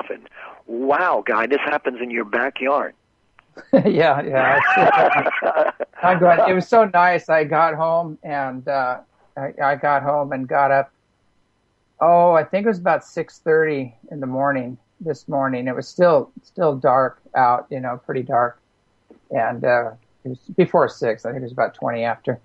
stuff. And wow, guy, this happens in your backyard. Yeah. I'm glad. It was so nice. I got home and I got home and got up. Oh, I think it was about 6:30 in the morning this morning. It was still dark out, pretty dark. And it was before 6. I think it was about 20 after.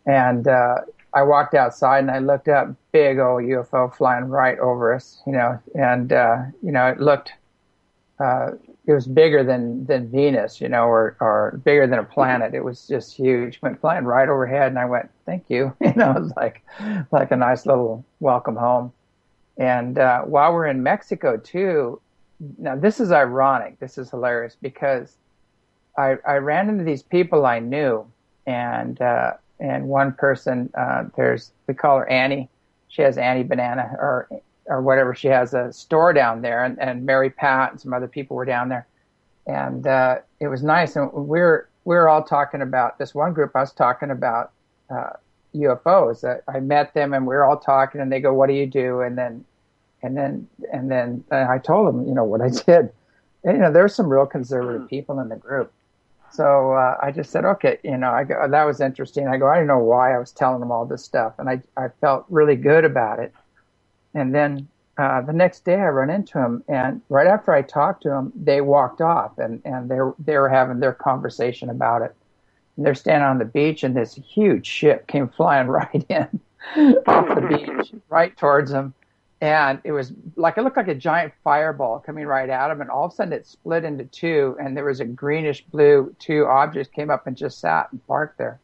And I walked outside and I looked up, big old UFO flying right over us, and it looked, it was bigger than Venus, or bigger than a planet. It was just huge, went flying right overhead, and I went, thank you. It was like a nice little welcome home. And while we're in Mexico too, now this is ironic, this is hilarious, because I ran into these people I knew, and one person, we call her Annie. She has Annie Banana or whatever. She has a store down there, and Mary Pat and some other people were down there, and it was nice. And we were all talking about this one group. I was talking about UFOs. I met them, and we were all talking, and they go, "What do you do?" And then I told them, what I did. And, there's some real conservative people in the group. So I just said, okay, I go, that was interesting. I go, I don't know why I was telling them all this stuff, and I felt really good about it. And then the next day I run into them, and right after I talked to them, they walked off, and they were having their conversation about it. And they're standing on the beach, and this huge ship came flying right in off the beach, right towards them. And it looked like a giant fireball coming right at them, and all of a sudden it split into two, and there was a greenish blue, two objects came up and just sat and parked there.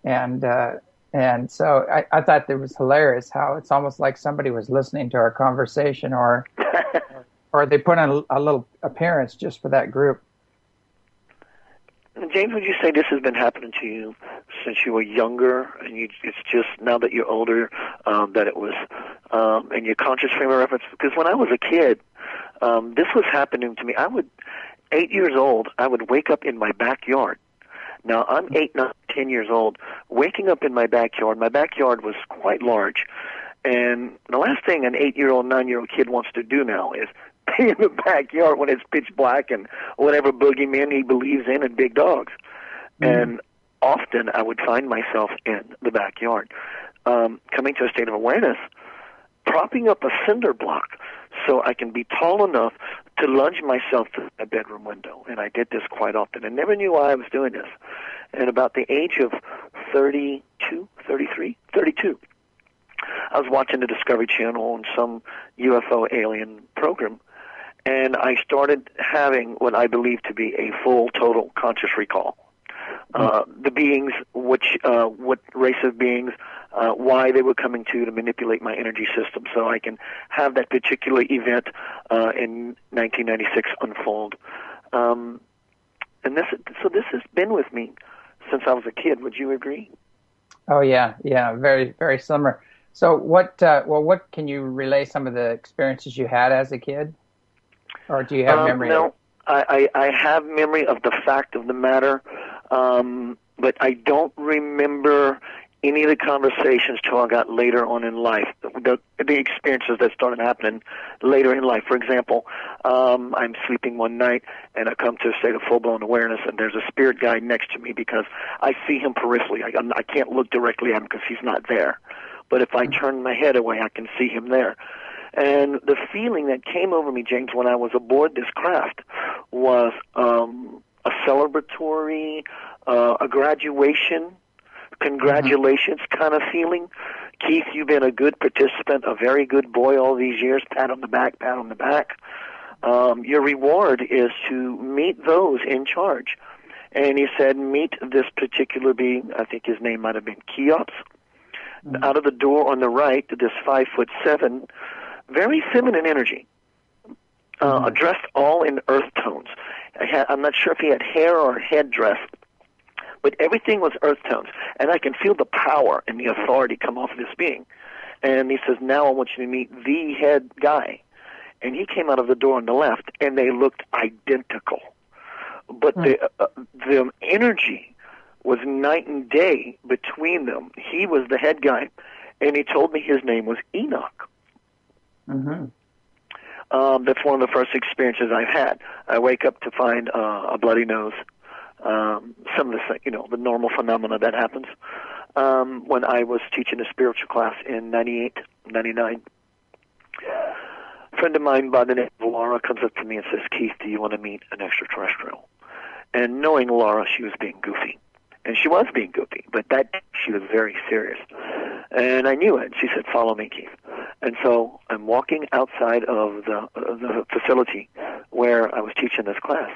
And so I thought it was hilarious how it's almost like somebody was listening to our conversation, or they put on a little appearance just for that group. James, would you say this has been happening to you since you were younger, and it's just now that you're older that it was in your conscious frame of reference? Because when I was a kid, this was happening to me. 8 years old, I would wake up in my backyard. Now, I'm 8, 9, 10 years old, waking up in my backyard. My backyard was quite large. And the last thing an 8-year-old, 9-year-old kid wants to do now is be in the backyard when it's pitch black and whatever boogeyman he believes in and big dogs. And often I would find myself in the backyard, coming to a state of awareness, propping up a cinder block so I can be tall enough to lunge myself to a bedroom window. And I did this quite often. I never knew why I was doing this. And about the age of 32, I was watching the Discovery Channel on some UFO alien program, and I started having what I believe to be a full, total conscious recall. The beings, what race of beings, why they were coming to manipulate my energy system so I can have that particular event in 1996 unfold. And this has been with me since I was a kid. Would you agree? Oh yeah, very, very similar. So what can you relay some of the experiences you had as a kid? Or do you have memory? No, I have memory of the fact of the matter, but I don't remember any of the conversations till I got later on in life, the experiences that started happening later in life. For example, I'm sleeping one night, and I come to a state of full-blown awareness, and there's a spirit guide next to me because I see him peripherally. I can't look directly at him because he's not there. But if I turn my head away, I can see him there. And the feeling that came over me, James, when I was aboard this craft was a celebratory, a graduation, congratulations kind of feeling. Keith, you've been a good participant, a very good boy all these years. Pat on the back, pat on the back. Your reward is to meet those in charge. And he said, meet this particular being, I think his name might have been Cheops. Out of the door on the right, this 5'7", very feminine energy, dressed all in earth tones. I'm not sure if he had hair or headdress, but everything was earth tones. And I can feel the power and the authority come off of this being. And he says, now I want you to meet the head guy. And he came out of the door on the left, and they looked identical. But the energy was night and day between them. He was the head guy, and he told me his name was Enoch. That's one of the first experiences I've had. I wake up to find a bloody nose. Some of the, the normal phenomena that happens. When I was teaching a spiritual class in 98, 99, a friend of mine by the name of Laura comes up to me and says, Keith, do you want to meet an extraterrestrial? And knowing Laura, she was being goofy. And she was being goofy, but that she was very serious. And I knew it. She said, follow me, Keith. And so I'm walking outside of the facility where I was teaching this class.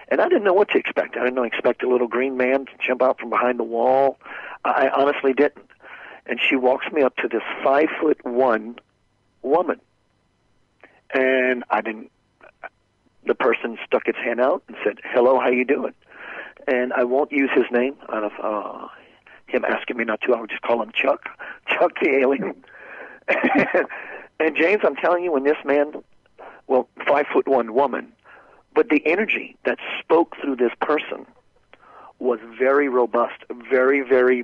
And I didn't know what to expect. I didn't expect a little green man to jump out from behind the wall. I honestly didn't. And she walks me up to this 5'1" woman. And the person stuck its hand out and said, hello, how you doing? And I won't use his name out of him asking me not to. I would just call him Chuck the alien. And James, I'm telling you, when this man, 5'1" woman, but the energy that spoke through this person was very robust, very, very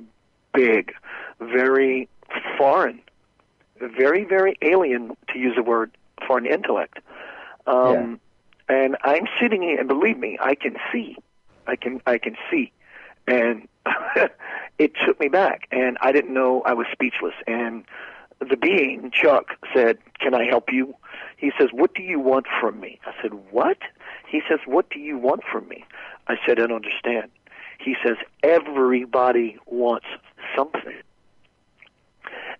big, very foreign, very, very alien, to use a word, for an intellect. And I'm sitting here, and believe me, I can see. I can see. And it took me back, and I didn't know. I was speechless. And the being, Chuck, said, can I help you? He says, what do you want from me? I said, what? He says, what do you want from me? I said, I don't understand. He says, everybody wants something.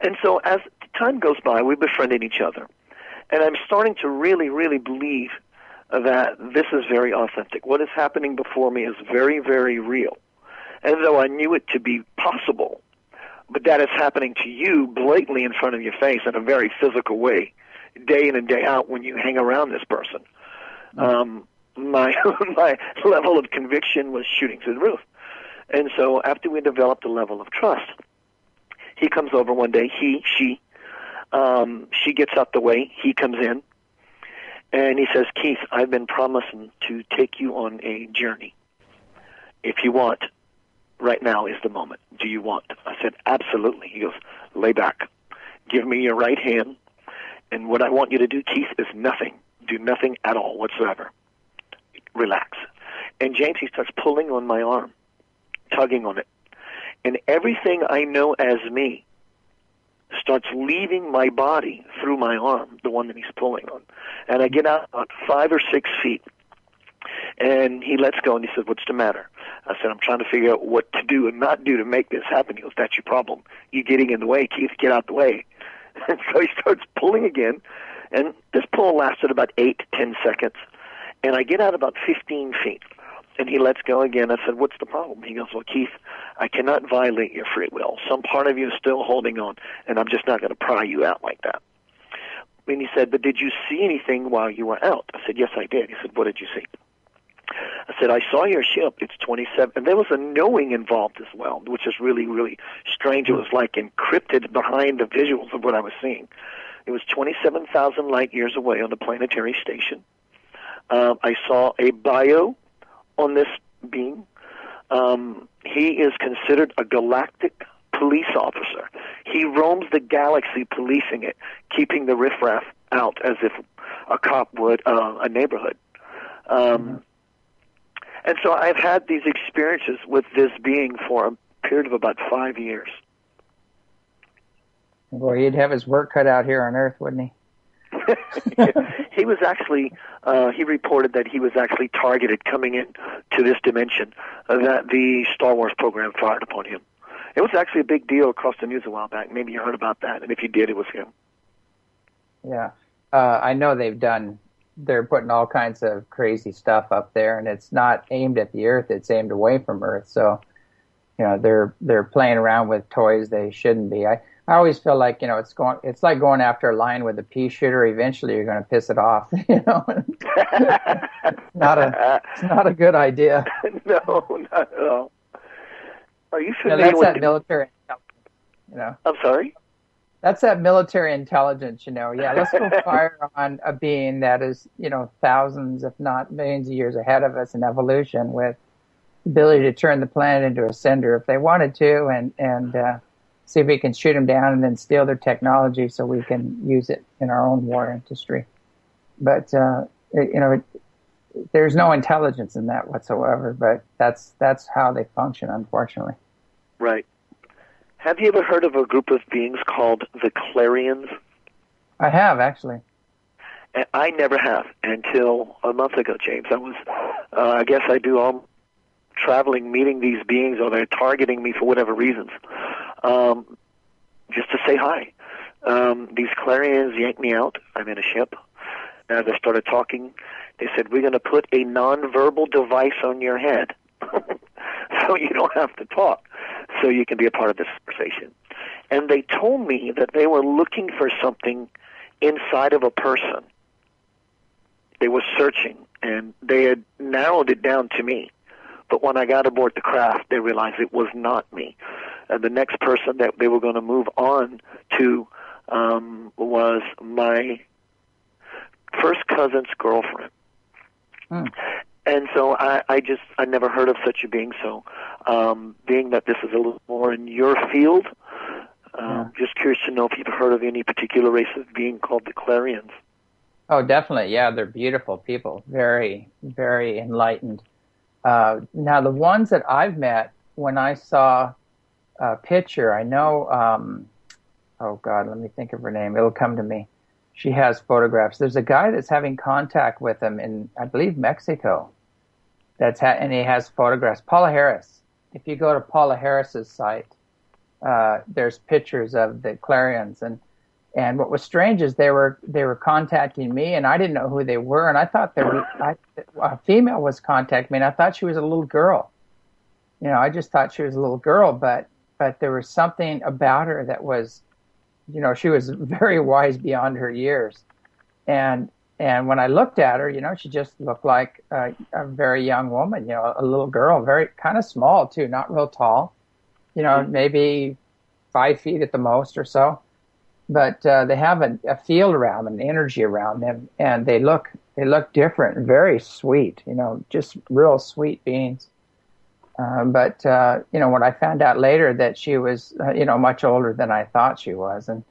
And so as time goes by, we befriended each other. And I'm starting to really, really believe that this is very authentic. What is happening before me is very, very real. And though I knew it to be possible, but that is happening to you blatantly in front of your face in a very physical way, day in and day out when you hang around this person. My level of conviction was shooting through the roof. And so after we developed a level of trust, he comes over one day, she gets out the way, he comes in, and he says, Keith, I've been promising to take you on a journey. If you want, right now is the moment. Do you want? I said, absolutely. He goes, lay back. Give me your right hand, and what I want you to do, Keith, is nothing. Do nothing at all whatsoever. Relax. And James, he starts pulling on my arm, tugging on it. And everything I know as me starts leaving my body through my arm, the one that he's pulling on. And I get out about 5 or 6 feet. And he lets go, and he said, what's the matter? I said, I'm trying to figure out what to do and not do to make this happen. He goes, that's your problem. You're getting in the way, Keith. Get out the way. And so he starts pulling again. And this pull lasted about 8 to 10 seconds. And I get out about 15 feet. And he lets go again. I said, what's the problem? He goes, well, Keith, I cannot violate your free will. Some part of you is still holding on, and I'm just not going to pry you out like that. And he said, but did you see anything while you were out? I said, yes, I did. He said, what did you see? I said, I saw your ship. It's 27. And there was a knowing involved as well, which is really, really strange. It was like encrypted behind the visuals of what I was seeing. It was 27,000 light years away on the planetary station. I saw a bio on this being. He is considered a galactic police officer. He roams the galaxy policing it, keeping the riffraff out as if a cop would a neighborhood. And so I've had these experiences with this being for a period of about 5 years. Well, he'd have his work cut out here on Earth, wouldn't he? He was actually, he reported that he was actually targeted coming in to this dimension, that the Star Wars program fired upon him. It was actually a big deal across the news a while back. Maybe you heard about that, and if you did, it was him. Yeah. I know they're putting all kinds of crazy stuff up there, and it's not aimed at the Earth, it's aimed away from Earth. So, they're playing around with toys they shouldn't be. I always feel like, it's like going after a lion with a pea shooter. Eventually you're going to piss it off, It's not a good idea. No, not at all. Are you familiar that's with that military intelligence, I'm sorry? That's that military intelligence, Yeah, let's go fire on a being that is, thousands, if not millions of years ahead of us in evolution, with the ability to turn the planet into a cinder if they wanted to, and see if we can shoot them down and then steal their technology so we can use it in our own war industry. but there's no intelligence in that whatsoever. But that's how they function, unfortunately. Right. Have you ever heard of a group of beings called the Clarions? I have, actually. I never have until a month ago, James. I guess I do all traveling, meeting these beings, or they're targeting me for whatever reasons, just to say hi. These Clarions yanked me out. I'm in a ship. As I started talking, they said, we're going to put a nonverbal device on your head so you don't have to talk, so you can be a part of this conversation. And they told me that they were looking for something inside of a person. They were searching, and they had narrowed it down to me. But when I got aboard the craft, they realized it was not me. And the next person that they were going to move on to was my first cousin's girlfriend. And so I never heard of such a being. So being that this is a little more in your field, just curious to know if you've heard of any particular race of being called the Clarions. Oh, definitely. Yeah, they're beautiful people. Very, very enlightened. Now, the ones that I've met, when I saw a picture, I know, oh God, let me think of her name. It'll come to me. She has photographs. There's a guy that's having contact with him in, I believe, Mexico. And he has photographs. Paula Harris. If you go to Paula Harris's site, there's pictures of the Clarions. And what was strange is they were contacting me, and I didn't know who they were, and I thought a female was contacting me, and I thought she was a little girl. I just thought she was a little girl, but there was something about her that was, she was very wise beyond her years. And when I looked at her, she just looked like a very young woman, a little girl, very kind of small too, not real tall, maybe 5 feet at the most or so. But they have a field around them, an energy around them, and they look different, very sweet, just real sweet beings. But when I found out later that she was, much older than I thought she was, and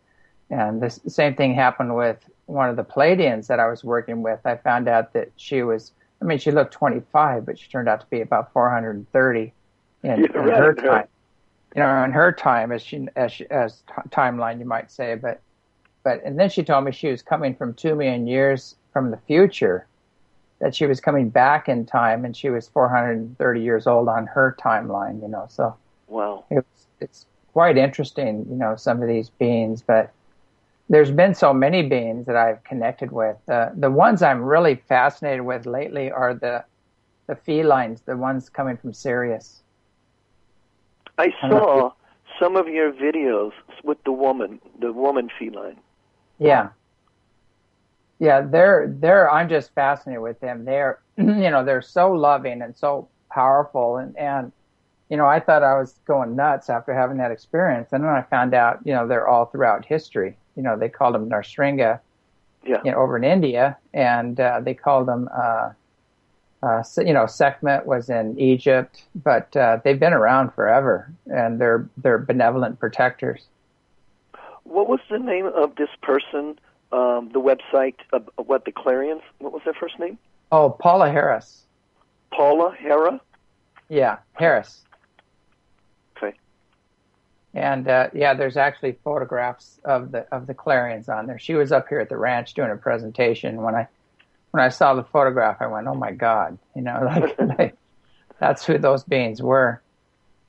the same thing happened with one of the Palladians that I was working with. I found out that she was, she looked 25, but she turned out to be about 430 in her time. In her time, as timeline, you might say, but and then she told me she was coming from 2 million years from the future, that she was coming back in time, and she was 430 years old on her timeline. So wow, it's quite interesting, some of these beings. But there's been so many beings that I've connected with. The ones I'm really fascinated with lately are the felines, the ones coming from Sirius. I saw some of your videos with the woman feline. Yeah. Yeah, they're I'm just fascinated with them. They're they're so loving and so powerful, and I thought I was going nuts after having that experience, and then I found out they're all throughout history. They called them Narstringa over in India, and they called them Sekhmet was in Egypt, but they've been around forever, and they're benevolent protectors. What was the name of this person? The website of the Clarions? What was their first name? Oh, Paula Harris. Paula Hera? Yeah, Harris. Okay. And there's actually photographs of the Clarions on there. She was up here at the ranch doing a presentation. When I saw the photograph, I went, "Oh my God!" Like that's who those beings were.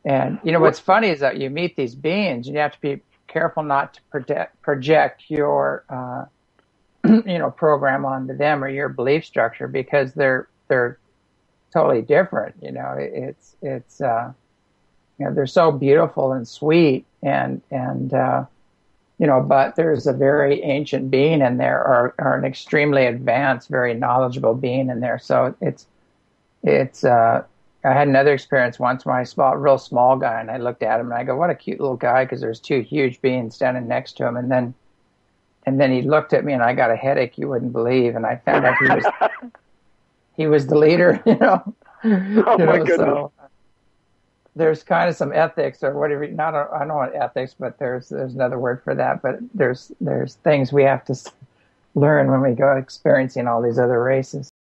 And what's funny is that you meet these beings, and you have to be careful not to project your program onto them or your belief structure, because they're totally different. It's they're so beautiful and sweet, and but there's a very ancient being in there, or an extremely advanced, very knowledgeable being in there. So it's I had another experience once when I saw a real small guy, and I looked at him and I go, "What a cute little guy," because there's 2 huge beings standing next to him, and then he looked at me and I got a headache you wouldn't believe, and I found out he was the leader. Oh my goodness. So there's kind of some ethics, or whatever. I don't know what ethics, but there's another word for that. But there's things we have to learn when we go experiencing all these other races.